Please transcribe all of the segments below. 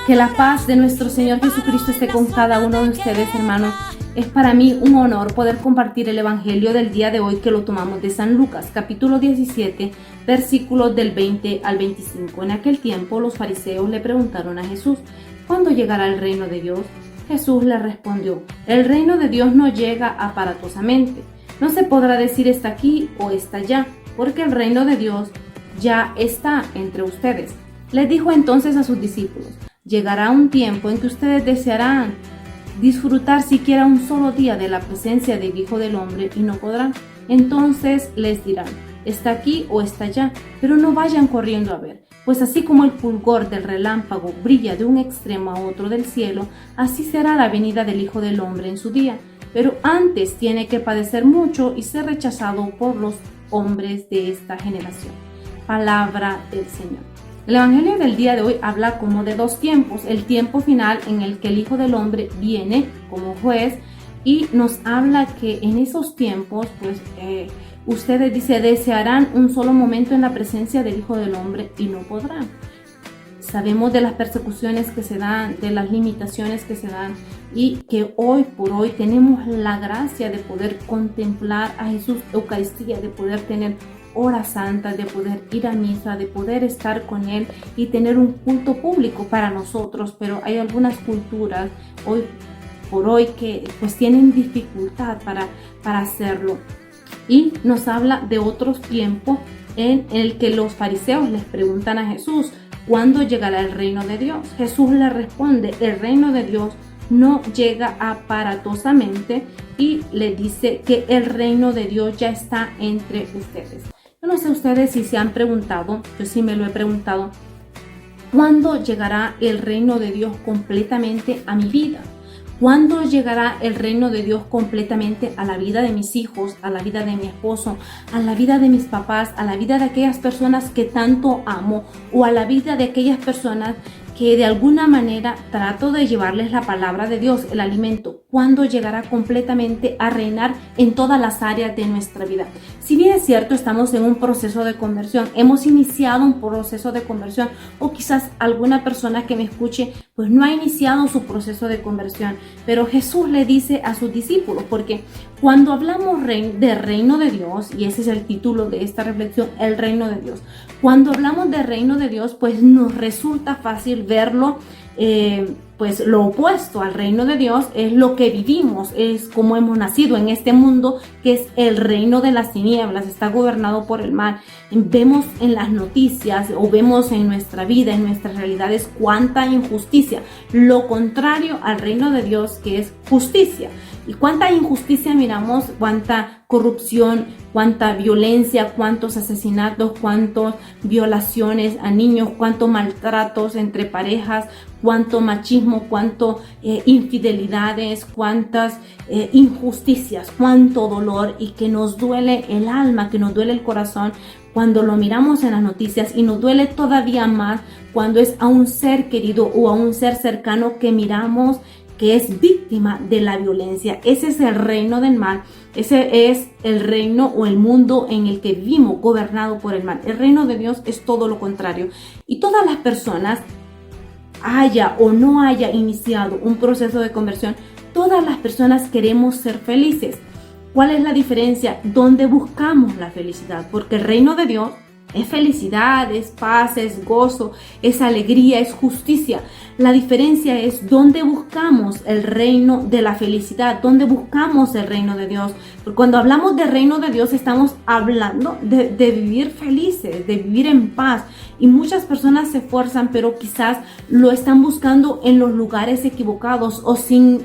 Que la paz de nuestro Señor Jesucristo esté con cada uno de ustedes, hermanos. Es para mí un honor poder compartir el Evangelio del día de hoy, que lo tomamos de San Lucas, capítulo 17, versículos del 20 al 25. En aquel tiempo los fariseos le preguntaron a Jesús: ¿cuándo llegará el reino de Dios? Jesús les respondió: el reino de Dios no llega aparatosamente. No se podrá decir está aquí o está allá, porque el reino de Dios ya está entre ustedes. Les dijo entonces a sus discípulos: llegará un tiempo en que ustedes desearán disfrutar siquiera un solo día de la presencia del Hijo del Hombre y no podrán. Entonces les dirán: está aquí o está allá, pero no vayan corriendo a ver, pues así como el fulgor del relámpago brilla de un extremo a otro del cielo, así será la venida del Hijo del Hombre en su día. Pero antes tiene que padecer mucho y ser rechazado por los hombres de esta generación. Palabra del Señor. El Evangelio del día de hoy habla como de dos tiempos: el tiempo final en el que el Hijo del Hombre viene como juez, y nos habla que en esos tiempos ustedes desearán un solo momento en la presencia del Hijo del Hombre y no podrán. Sabemos de las persecuciones que se dan, de las limitaciones que se dan, y que hoy por hoy tenemos la gracia de poder contemplar a Jesús, Eucaristía, de poder tener horas santas, de poder ir a misa, de poder estar con Él y tener un culto público para nosotros. Pero hay algunas culturas hoy por hoy que tienen dificultad para hacerlo. Y nos habla de otros tiempos en el que los fariseos les preguntan a Jesús: ¿cuándo llegará el reino de Dios? Jesús les responde: el reino de Dios no llega aparatosamente, y les dice que el reino de Dios ya está entre ustedes. Yo no sé ustedes si se han preguntado, yo sí me lo he preguntado: ¿cuándo llegará el reino de Dios completamente a mi vida? ¿Cuándo llegará el reino de Dios completamente a la vida de mis hijos, a la vida de mi esposo, a la vida de mis papás, a la vida de aquellas personas que tanto amo, o a la vida de aquellas personas que de alguna manera trato de llevarles la palabra de Dios, el alimento? ¿Cuándo llegará completamente a reinar en todas las áreas de nuestra vida? Si bien es cierto, estamos en un proceso de conversión, hemos iniciado un proceso de conversión, o quizás alguna persona que me escuche no ha iniciado su proceso de conversión, pero Jesús le dice a sus discípulos, porque cuando hablamos de reino de Dios, y ese es el título de esta reflexión, el reino de Dios, cuando hablamos de reino de Dios, nos resulta fácil verlo, lo opuesto al reino de Dios es lo que vivimos, es como hemos nacido en este mundo, que es el reino de las tinieblas, está gobernado por el mal. Vemos en las noticias, o vemos en nuestra vida, en nuestras realidades, cuánta injusticia, lo contrario al reino de Dios, que es justicia. Y cuánta injusticia miramos, cuánta corrupción, cuánta violencia, cuántos asesinatos, cuántas violaciones a niños, cuántos maltratos entre parejas, cuánto machismo, cuánto infidelidades, cuántas injusticias, cuánto dolor, y que nos duele el alma, que nos duele el corazón cuando lo miramos en las noticias, y nos duele todavía más cuando es a un ser querido o a un ser cercano que miramos que es víctima de la violencia. Ese es el reino del mal, ese es el reino o el mundo en el que vivimos, gobernado por el mal. El reino de Dios es todo lo contrario, y todas las personas, haya o no haya iniciado un proceso de conversión, todas las personas queremos ser felices. ¿Cuál es la diferencia? ¿Dónde buscamos la felicidad? Porque el reino de Dios es felicidad, es paz, es gozo, es alegría, es justicia. La diferencia es dónde buscamos el reino de la felicidad, dónde buscamos el reino de Dios. Porque cuando hablamos del reino de Dios, estamos hablando de vivir felices, de vivir en paz. Y muchas personas se esfuerzan, pero quizás lo están buscando en los lugares equivocados, o sin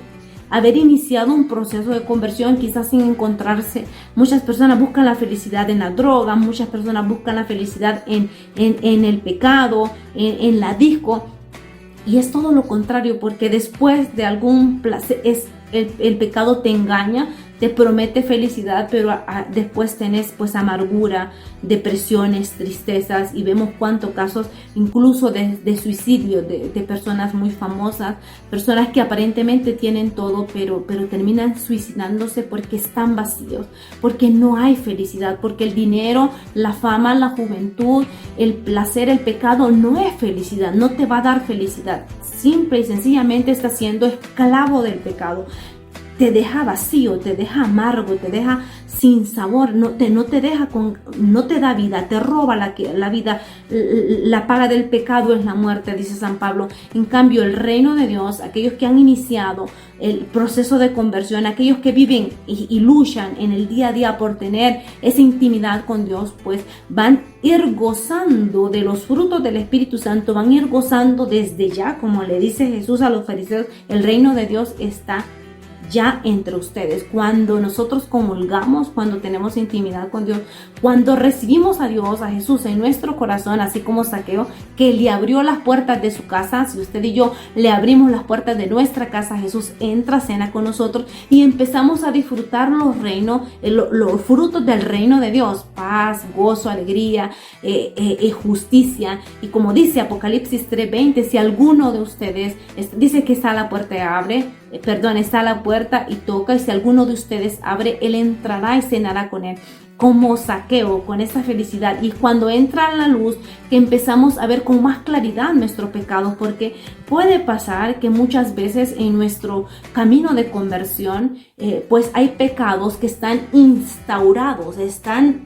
haber iniciado un proceso de conversión, quizás sin encontrarse. Muchas personas buscan la felicidad en la droga, muchas personas buscan la felicidad en el pecado, en la disco, y es todo lo contrario, porque después de algún placer, el pecado te engaña, te promete felicidad, pero después tenés pues amargura, depresiones, tristezas, y vemos cuántos casos incluso de suicidio de personas muy famosas, personas que aparentemente tienen todo, pero terminan suicidándose porque están vacíos, porque no hay felicidad, porque el dinero, la fama, la juventud, el placer, el pecado no es felicidad, no te va a dar felicidad. Simple y sencillamente estás siendo esclavo del pecado. Te deja vacío, te deja amargo, te deja sin sabor, no te da vida, te roba la vida. La paga del pecado es la muerte, dice San Pablo. En cambio, el reino de Dios, aquellos que han iniciado el proceso de conversión, aquellos que viven y luchan en el día a día por tener esa intimidad con Dios, pues van a ir gozando de los frutos del Espíritu Santo, van a ir gozando desde ya, como le dice Jesús a los fariseos, el reino de Dios está ya entre ustedes. Cuando nosotros comulgamos, cuando tenemos intimidad con Dios, cuando recibimos a Dios, a Jesús en nuestro corazón, así como Zaqueo, que le abrió las puertas de su casa, si usted y yo le abrimos las puertas de nuestra casa, Jesús entra, cena con nosotros y empezamos a disfrutar los frutos del reino de Dios: paz, gozo, alegría, justicia. Y como dice Apocalipsis 3:20, si alguno de ustedes dice que está a la puerta y abre, está a la puerta y toca, y si alguno de ustedes abre, él entrará y cenará con él. Como Zaqueo, con esa felicidad. Y cuando entra la luz, que empezamos a ver con más claridad nuestros pecados, porque puede pasar que muchas veces en nuestro camino de conversión, pues hay pecados que están instaurados, están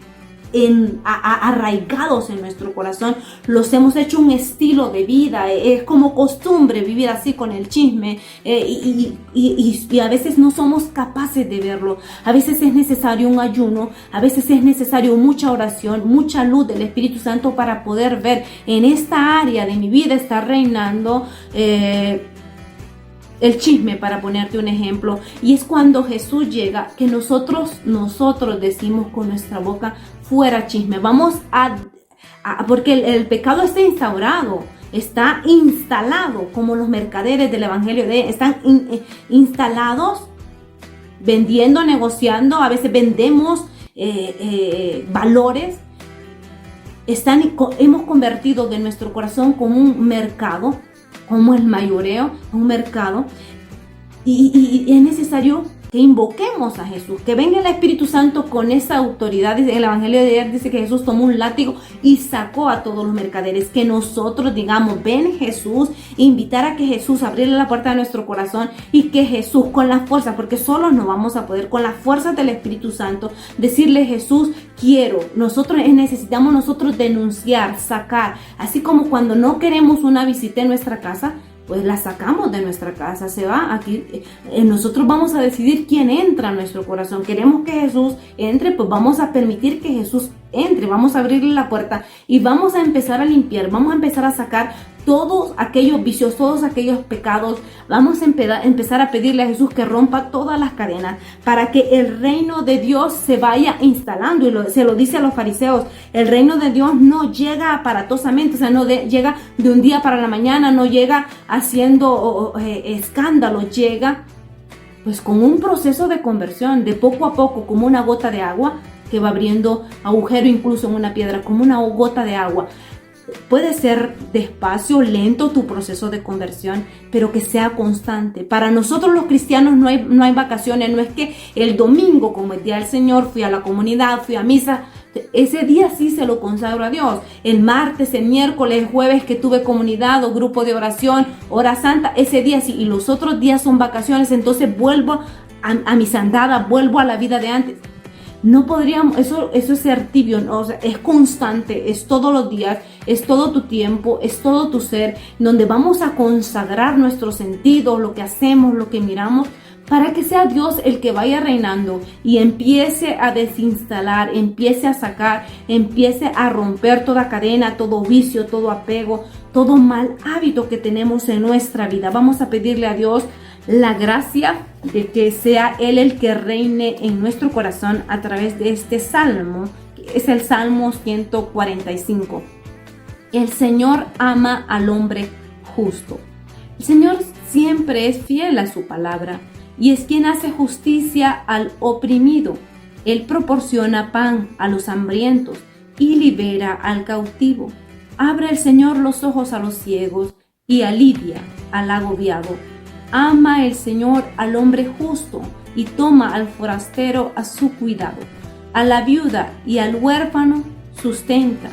arraigados en nuestro corazón, los hemos hecho un estilo de vida, es como costumbre vivir así con el chisme, y a veces no somos capaces de verlo. A veces es necesario un ayuno, a veces es necesario mucha oración, mucha luz del Espíritu Santo para poder ver en esta área de mi vida está reinando el chisme, para ponerte un ejemplo. Y es cuando Jesús llega que nosotros decimos con nuestra boca: fuera chisme. Vamos porque el pecado está instaurado, está instalado, como los mercaderes del evangelio están instalados, vendiendo, negociando. A veces vendemos valores. Hemos convertido de nuestro corazón como un mercado, como el mayoreo, un mercado, y es necesario que invoquemos a Jesús, que venga el Espíritu Santo con esa autoridad. En el evangelio de ayer dice que Jesús tomó un látigo y sacó a todos los mercaderes. Que nosotros digamos: ven Jesús, invitar a que Jesús abriera la puerta de nuestro corazón, y que Jesús, con la fuerza, porque solos no vamos a poder, con la fuerza del Espíritu Santo, decirle: Jesús, quiero. Necesitamos nosotros denunciar, sacar, así como cuando no queremos una visita en nuestra casa, pues la sacamos de nuestra casa, se va aquí. Nosotros vamos a decidir quién entra a nuestro corazón. Queremos que Jesús entre, pues vamos a permitir que Jesús entre, vamos a abrirle la puerta y vamos a empezar a limpiar, vamos a empezar a sacar todos aquellos vicios, todos aquellos pecados. Vamos a empezar a pedirle a Jesús que rompa todas las cadenas para que el reino de Dios se vaya instalando. Y se lo dice a los fariseos: el reino de Dios no llega aparatosamente, o sea, no llega de un día para la mañana, no llega haciendo escándalo, llega pues con un proceso de conversión, de poco a poco, como una gota de agua que va abriendo agujero incluso en una piedra, como una gota de agua. Puede ser despacio, lento tu proceso de conversión, pero que sea constante. Para nosotros los cristianos no hay vacaciones. No es que el domingo, como el día del Señor, fui a la comunidad, fui a misa, ese día sí se lo consagro a Dios. El martes, el miércoles, el jueves que tuve comunidad o grupo de oración, hora santa, ese día sí. Y los otros días son vacaciones, entonces vuelvo a mis andadas, vuelvo a la vida de antes. No podríamos, eso es ser tibio, ¿no? O sea, es constante, es todos los días, es todo tu tiempo, es todo tu ser, donde vamos a consagrar nuestros sentidos, lo que hacemos, lo que miramos, para que sea Dios el que vaya reinando y empiece a desinstalar, empiece a sacar, empiece a romper toda cadena, todo vicio, todo apego, todo mal hábito que tenemos en nuestra vida. Vamos a pedirle a Dios la gracia de que sea Él el que reine en nuestro corazón a través de este salmo, que es el Salmo 145. El Señor ama al hombre justo. El Señor siempre es fiel a su palabra. y es quien hace justicia al oprimido. Él proporciona pan a los hambrientos y libera al cautivo. Abre el Señor los ojos a los ciegos y alivia al agobiado. Ama el Señor al hombre justo y toma al forastero a su cuidado. A la viuda y al huérfano sustenta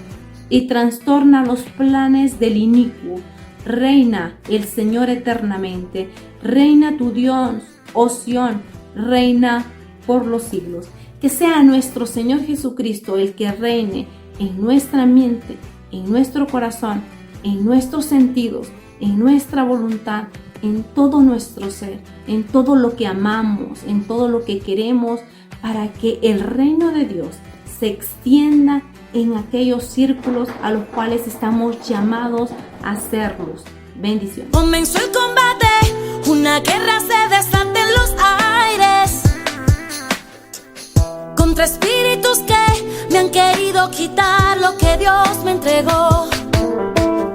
y trastorna los planes del inicuo. Reina el Señor eternamente. Reina tu Dios, oh Sión, reina por los siglos. Que sea nuestro Señor Jesucristo el que reine en nuestra mente, en nuestro corazón, en nuestros sentidos, en nuestra voluntad, en todo nuestro ser, en todo lo que amamos, en todo lo que queremos, para que el reino de Dios se extienda en aquellos círculos a los cuales estamos llamados a serlos. Bendiciones. Comenzó el combate, una guerra se desata en los aires contra espíritus que me han querido quitar lo que Dios me entregó.